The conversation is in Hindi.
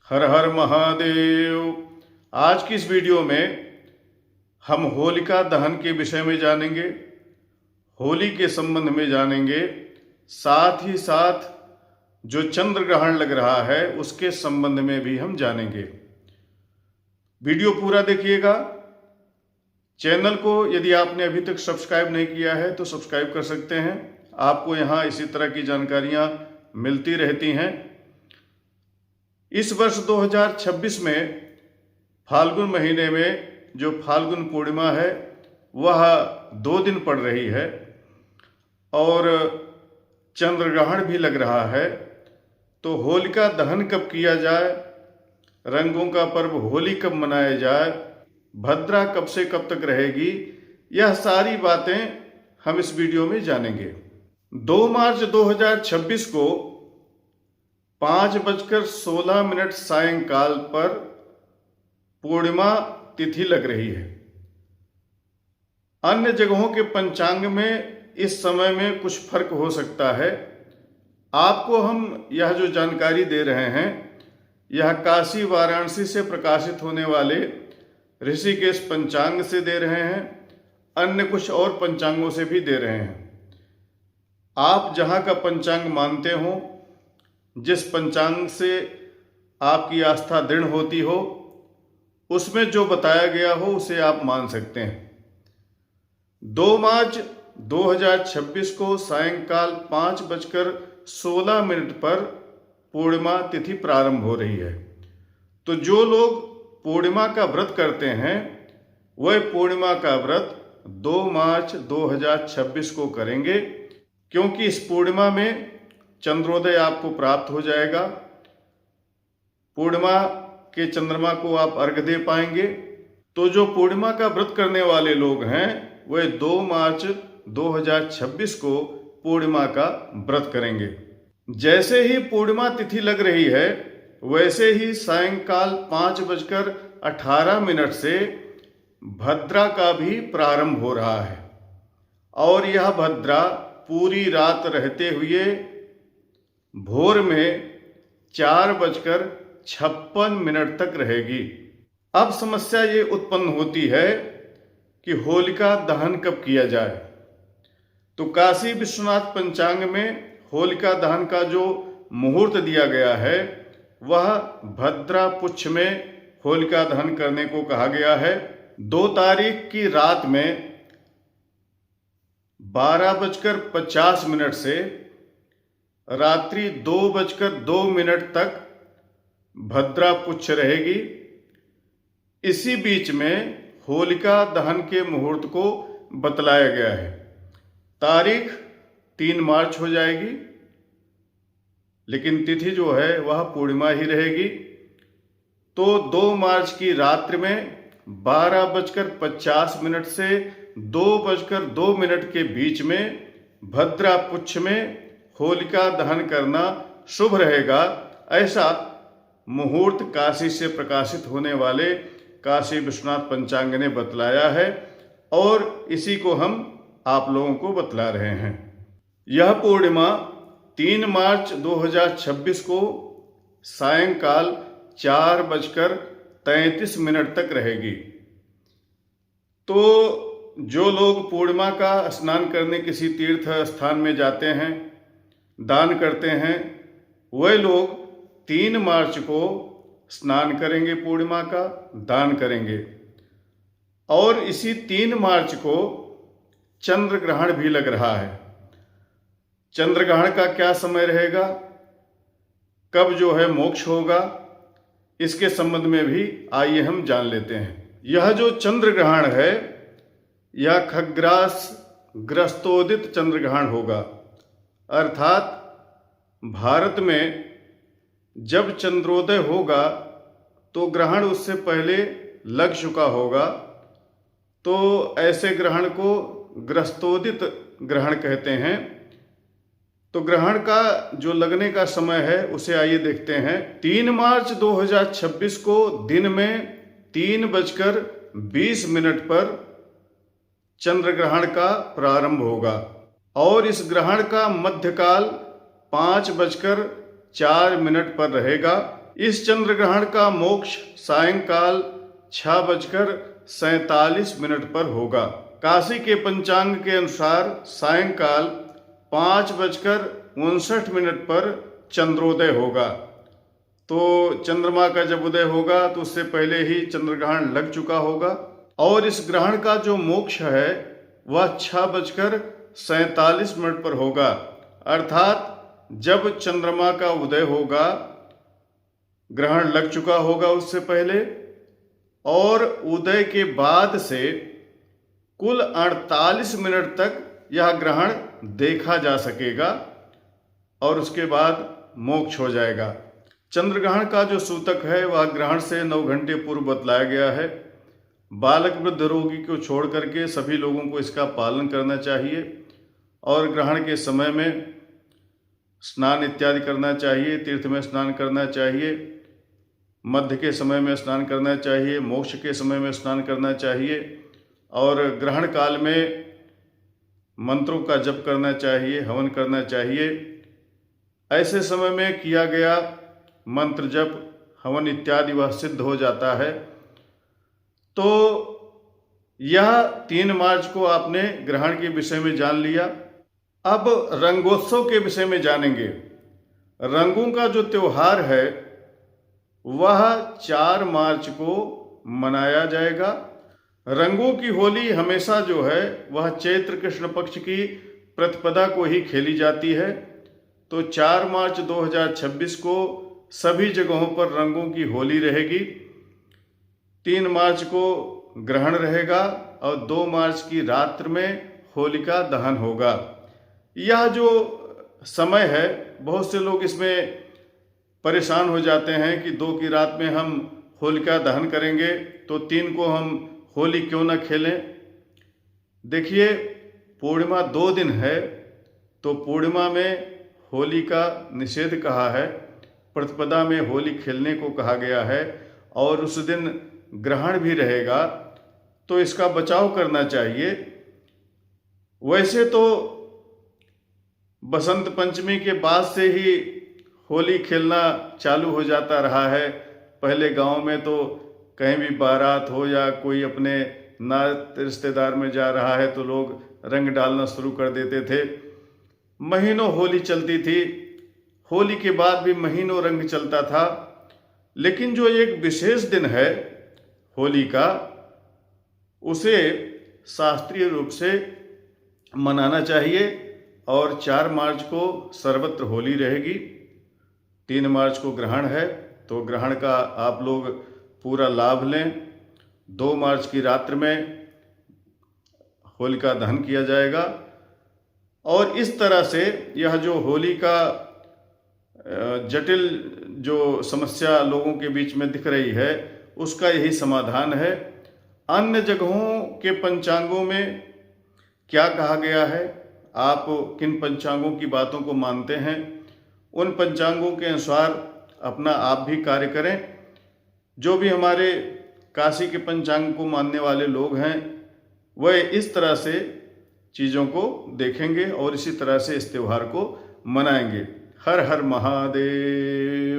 हर हर महादेव। आज की इस वीडियो में हम होलिका दहन के विषय में जानेंगे, होली के संबंध में जानेंगे, साथ ही साथ जो चंद्र ग्रहण लग रहा है उसके संबंध में भी हम जानेंगे। वीडियो पूरा देखिएगा। चैनल को यदि आपने अभी तक सब्सक्राइब नहीं किया है तो सब्सक्राइब कर सकते हैं। आपको यहाँ इसी तरह की जानकारियाँ मिलती रहती हैं। इस वर्ष 2026 में फाल्गुन महीने में जो फाल्गुन पूर्णिमा है वह 2 दिन पड़ रही है और चंद्र ग्रहण भी लग रहा है। तो होलिका दहन कब किया जाए, रंगों का पर्व होली कब मनाया जाए, भद्रा कब से कब तक रहेगी, यह सारी बातें हम इस वीडियो में जानेंगे। 2 मार्च 2026 को 5:16 सायंकाल पर पूर्णिमा तिथि लग रही है। अन्य जगहों के पंचांग में इस समय में कुछ फर्क हो सकता है। आपको हम यह जो जानकारी दे रहे हैं यह काशी वाराणसी से प्रकाशित होने वाले ऋषिकेश पंचांग से दे रहे हैं, अन्य कुछ और पंचांगों से भी दे रहे हैं। आप जहां का पंचांग मानते हो, जिस पंचांग से आपकी आस्था दृढ़ होती हो, उसमें जो बताया गया हो उसे आप मान सकते हैं। 2 मार्च 2026 को सायंकाल 5:16 पर पूर्णिमा तिथि प्रारंभ हो रही है। तो जो लोग पूर्णिमा का व्रत करते हैं वह पूर्णिमा का व्रत 2 मार्च 2026 को करेंगे, क्योंकि इस पूर्णिमा में चंद्रोदय आपको प्राप्त हो जाएगा। पूर्णिमा के चंद्रमा को आप अर्घ्य दे पाएंगे। तो जो पूर्णिमा का व्रत करने वाले लोग हैं वे 2 मार्च 2026 को पूर्णिमा का व्रत करेंगे। जैसे ही पूर्णिमा तिथि लग रही है वैसे ही सायंकाल 5:18 से भद्रा का भी प्रारंभ हो रहा है और यह भद्रा पूरी रात रहते हुए भोर में 4:56 तक रहेगी। अब समस्या ये उत्पन्न होती है कि होलिका दहन कब किया जाए। तो काशी विश्वनाथ पंचांग में होलिका दहन का जो मुहूर्त दिया गया है वह भद्रा पुच्छ में होलिका दहन करने को कहा गया है। 2 तारीख की रात में 12:50 से रात्रि 2:02 तक भद्रा पुच्छ रहेगी। इसी बीच में होलिका दहन के मुहूर्त को बतलाया गया है। तारीख 3 मार्च हो जाएगी, लेकिन तिथि जो है वह पूर्णिमा ही रहेगी। तो 2 मार्च की रात्रि में 12:50 से 2:02 के बीच में भद्रा पुच्छ में होलिका दहन करना शुभ रहेगा। ऐसा मुहूर्त काशी से प्रकाशित होने वाले काशी विश्वनाथ पंचांग ने बतलाया है और इसी को हम आप लोगों को बतला रहे हैं। यह पूर्णिमा 3 मार्च 2026 को सायंकाल 4:33 तक रहेगी। तो जो लोग पूर्णिमा का स्नान करने किसी तीर्थ स्थान में जाते हैं, दान करते हैं, वह लोग 3 मार्च को स्नान करेंगे, पूर्णिमा का दान करेंगे। और इसी 3 मार्च को चंद्र ग्रहण भी लग रहा है। चंद्र ग्रहण का क्या समय रहेगा, कब जो है मोक्ष होगा, इसके संबंध में भी आइए हम जान लेते हैं। यह जो चंद्र ग्रहण है यह खग्रास ग्रस्तोदित चंद्र ग्रहण होगा। अर्थात भारत में जब चंद्रोदय होगा तो ग्रहण उससे पहले लग चुका होगा। तो ऐसे ग्रहण को ग्रस्तोदित ग्रहण कहते हैं। तो ग्रहण का जो लगने का समय है उसे आइए देखते हैं। 3 मार्च 2026 को दिन में 3:20 पर चंद्र ग्रहण का प्रारंभ होगा और इस ग्रहण का मध्यकाल 5:04 पर रहेगा इस चंद्र ग्रहण का मोक्ष सायंकाल 6:47 पर होगा। काशी के पंचांग के अनुसार सायंकाल 5:59 पर चंद्रोदय होगा। तो चंद्रमा का जब उदय होगा तो उससे पहले ही चंद्र ग्रहण लग चुका होगा और इस ग्रहण का जो मोक्ष है वह 6:47 पर होगा। अर्थात जब चंद्रमा का उदय होगा, ग्रहण लग चुका होगा उससे पहले, और उदय के बाद से कुल 48 मिनट तक यह ग्रहण देखा जा सकेगा और उसके बाद मोक्ष हो जाएगा। चंद्र ग्रहण का जो सूतक है वह ग्रहण से 9 घंटे पूर्व बतलाया गया है। बालक वृद्ध रोगी को छोड़ करके सभी लोगों को इसका पालन करना चाहिए और ग्रहण के समय में स्नान इत्यादि करना चाहिए, तीर्थ में स्नान करना चाहिए, मध्य के समय में स्नान करना चाहिए, मोक्ष के समय में स्नान करना चाहिए और ग्रहण काल में मंत्रों का जप करना चाहिए, हवन करना चाहिए। ऐसे समय में किया गया मंत्र जप, हवन इत्यादि वह सिद्ध हो जाता है। तो यह 3 मार्च को आपने ग्रहण के विषय में जान लिया। अब रंगोत्सव के विषय में जानेंगे। रंगों का जो त्योहार है वह 4 मार्च को मनाया जाएगा। रंगों की होली हमेशा जो है वह चैत्र कृष्ण पक्ष की प्रतिपदा को ही खेली जाती है। तो 4 मार्च 2026 को सभी जगहों पर रंगों की होली रहेगी। 3 मार्च को ग्रहण रहेगा और 2 मार्च की रात्रि में होलिका दहन होगा। यह जो समय है, बहुत से लोग इसमें परेशान हो जाते हैं कि 2 की रात में हम होलिका दहन करेंगे तो 3 को हम होली क्यों न खेलें। देखिए, पूर्णिमा 2 दिन है तो पूर्णिमा में होली का निषेध कहा है, प्रतिपदा में होली खेलने को कहा गया है और उस दिन ग्रहण भी रहेगा तो इसका बचाव करना चाहिए। वैसे तो बसंत पंचमी के बाद से ही होली खेलना चालू हो जाता रहा है। पहले गांव में तो कहीं भी बारात हो या कोई अपने नाते रिश्तेदार में जा रहा है तो लोग रंग डालना शुरू कर देते थे। महीनों होली चलती थी, होली के बाद भी महीनों रंग चलता था। लेकिन जो एक विशेष दिन है होली का, उसे शास्त्रीय रूप से मनाना चाहिए और 4 मार्च को सर्वत्र होली रहेगी। 3 मार्च को ग्रहण है तो ग्रहण का आप लोग पूरा लाभ लें। 2 मार्च की रात्रि में होलिका दहन किया जाएगा और इस तरह से यह जो होली का जटिल जो समस्या लोगों के बीच में दिख रही है उसका यही समाधान है। अन्य जगहों के पंचांगों में क्या कहा गया है, आप किन पंचांगों की बातों को मानते हैं, उन पंचांगों के अनुसार अपना आप भी कार्य करें। जो भी हमारे काशी के पंचांग को मानने वाले लोग हैं वह इस तरह से चीज़ों को देखेंगे और इसी तरह से इस त्यौहार को मनाएंगे। हर हर महादेव।